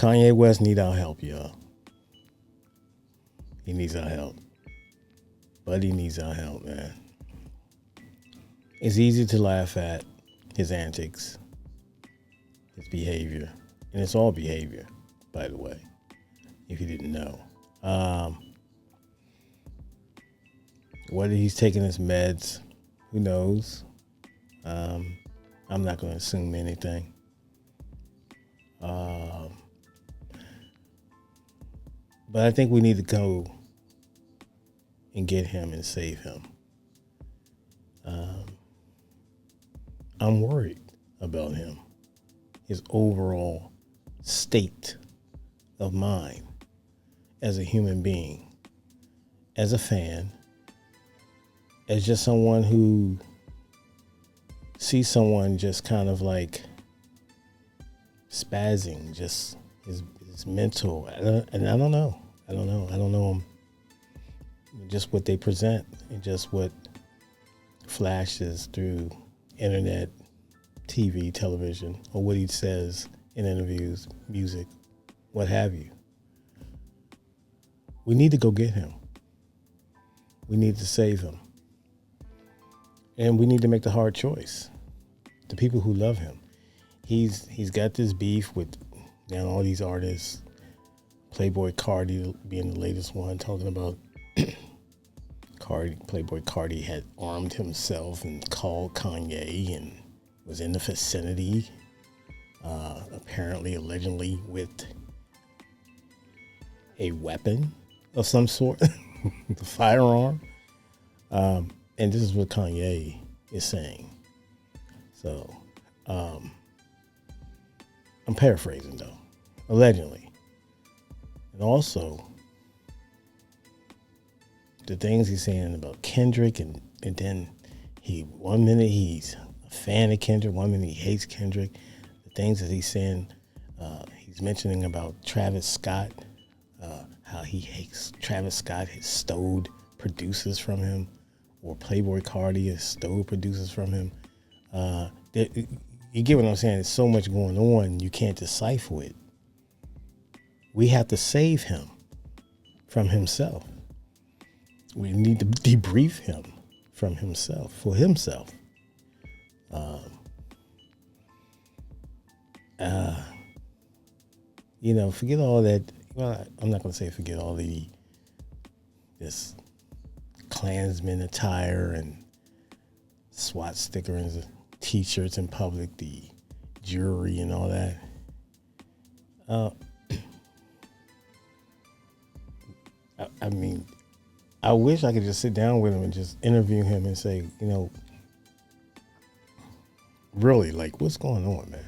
Kanye West need our help, y'all. He needs our help. Buddy needs our help, man. It's easy to laugh at his antics, his behavior. And it's all behavior, by the way, if you didn't know. Whether he's taking his meds, who knows? I'm not going to assume anything. But I think we need to go and get him and save him. I'm worried about him, his overall state of mind as a human being, as a fan, as just someone who sees someone just kind of like spazzing, just his mental, and I don't know him, just what they present and just what flashes through internet, TV, television, or what he says in interviews, music, what have you. We need to go get him. We need to save him. And we need to make the hard choice. The people who love him. He's got this beef with now all these artists. Playboy Cardi being the latest one, talking about Playboy Cardi had armed himself and called Kanye and was in the vicinity, apparently, allegedly, with a weapon of some sort, the firearm. And this is what Kanye is saying. So, I'm paraphrasing though, allegedly. And also, the things he's saying about Kendrick, and then one minute he's a fan of Kendrick, one minute he hates Kendrick. The things that he's saying, he's mentioning about Travis Scott, how he hates Travis Scott has stowed producers from him, or Playboy Cardi has stowed producers from him. You get what I'm saying? There's so much going on, you can't decipher it. We have to save him from himself. We need to debrief him from himself, for himself. Forget all that. Well, I'm not going to say forget all this Klansman attire and SWAT stickers and T-shirts in public, the jewelry and all that. I mean, I wish I could just sit down with him and just interview him and say, really, like, what's going on, man?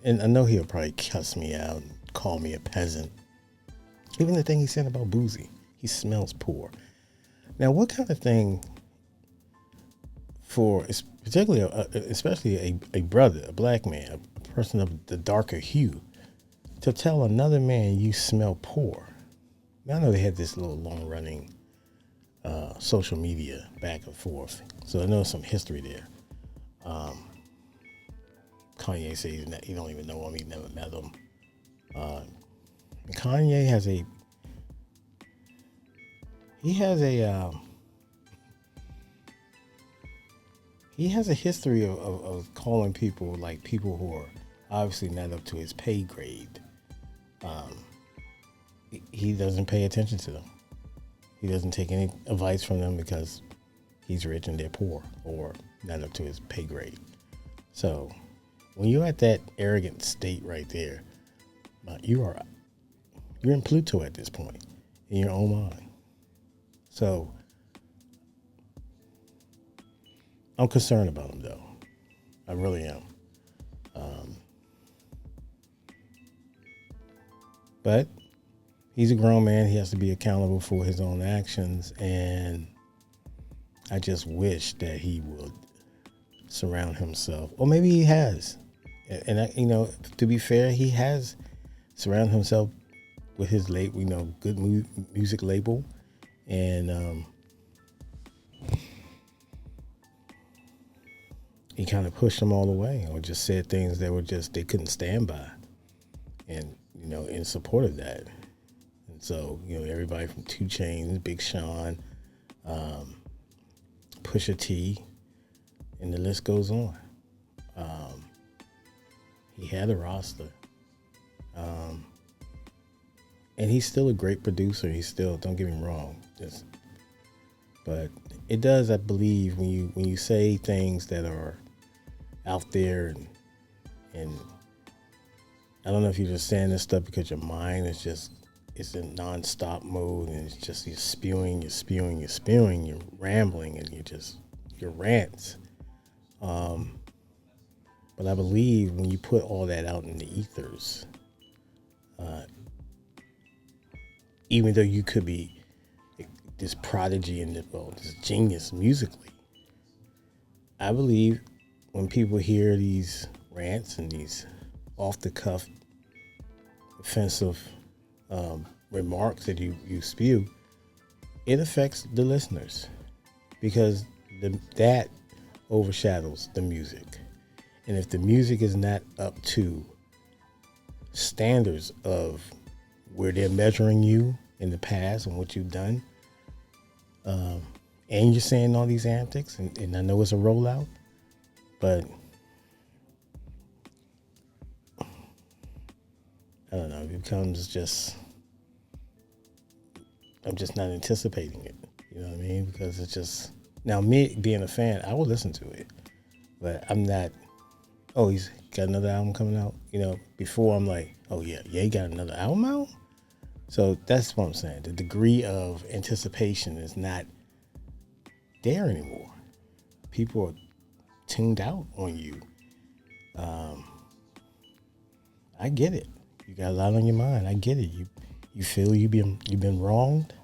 And I know he'll probably cuss me out and call me a peasant. Even the thing he said about Boozy, he smells poor. Now, what kind of thing especially a brother, a black man, a person of the darker hue, to tell another man you smell poor? Now, I know they had this little long-running social media back and forth, so I know some history there. Kanye says he don't even know him, he never met him. Kanye has a history of calling people, like, people who are obviously not up to his pay grade. He doesn't pay attention to them. He doesn't take any advice from them because he's rich and they're poor or not up to his pay grade. So when you're at that arrogant state right there, you're in Pluto at this point, in your own mind. So I'm concerned about him, though. I really am. But he's a grown man. He has to be accountable for his own actions. And I just wish that he would surround himself, or maybe he has. And to be fair, he has surrounded himself with his good music label. And he kind of pushed them all away, or just said things that were they couldn't stand by. And in support of that. And so, everybody from 2 Chainz, Big Sean, Pusha T, and the list goes on. He had a roster. And he's still a great producer. He's still, don't get me wrong. But it does, I believe, when you say things that are out there, and I don't know if you're just saying this stuff because your mind is just, it's in nonstop mode, and it's just you're spewing, you're rambling, and your rants. But I believe when you put all that out in the ethers, even though you could be this prodigy and this genius musically, I believe when people hear these rants and these off the cuff offensive remarks that you spew, it affects the listeners because that overshadows the music. And if the music is not up to standards of where they're measuring you in the past and what you've done, and you're saying all these antics, and I know it's a rollout, but I don't know, it becomes just, I'm just not anticipating it. You know what I mean? Because it's just, now me being a fan, I will listen to it, but I'm not, oh, he's got another album coming out. Before I'm like, oh yeah, he got another album out? So that's what I'm saying. The degree of anticipation is not there anymore. People are tuned out on you. I get it. You got a lot on your mind. I get it. You feel you've been wronged.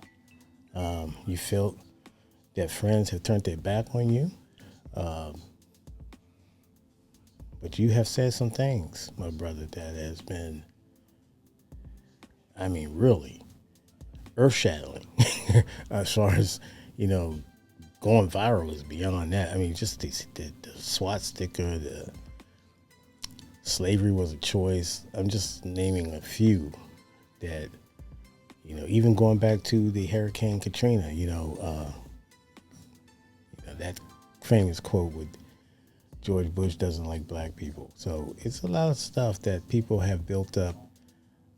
You feel that friends have turned their back on you. But you have said some things, my brother, that has been, really earth-shattering. As far as, going viral is beyond that. Just the SWAT sticker, the slavery was a choice. I'm just naming a few that, even going back to the Hurricane Katrina, that famous quote with George Bush doesn't like black people. So it's a lot of stuff that people have built up,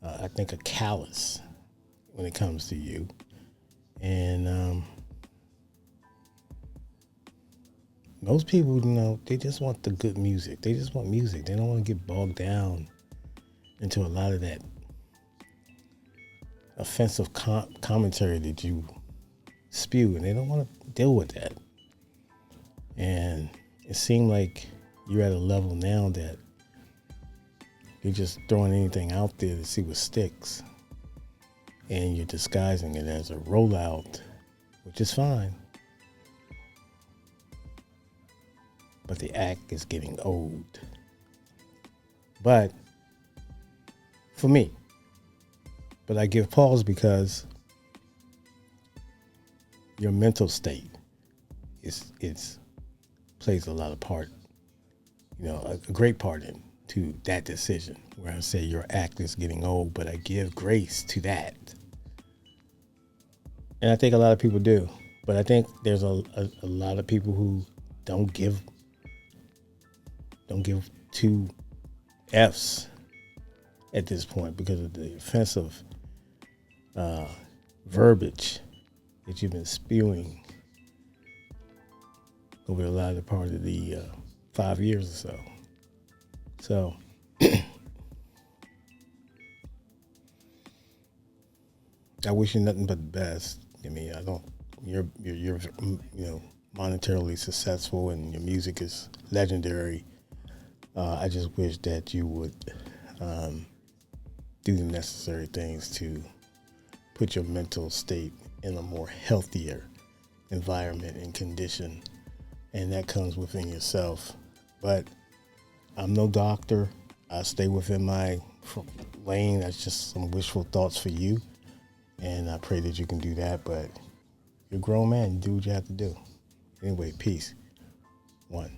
I think, a callous when it comes to you. And most people, they just want the good music. They just want music. They don't want to get bogged down into a lot of that offensive commentary that you spew, and they don't want to deal with that. And it seemed like you're at a level now that you're just throwing anything out there to see what sticks, and you're disguising it as a rollout, which is fine. But the act is getting old. But for me, but I give pause because your mental state is plays a lot of part, a great part into that decision, where I say your act is getting old, but I give grace to that. And I think a lot of people do, but I think there's a lot of people who don't give two F's at this point because of the offensive verbiage that you've been spewing over a lot of the part of the 5 years or so. So I wish you nothing but the best. I don't. You're monetarily successful and your music is legendary. I just wish that you would do the necessary things to put your mental state in a more healthier environment and condition, and that comes within yourself. But I'm no doctor. I stay within my lane. That's just some wishful thoughts for you, and I pray that you can do that. But you're a grown man. You do what you have to do. Anyway, peace. One.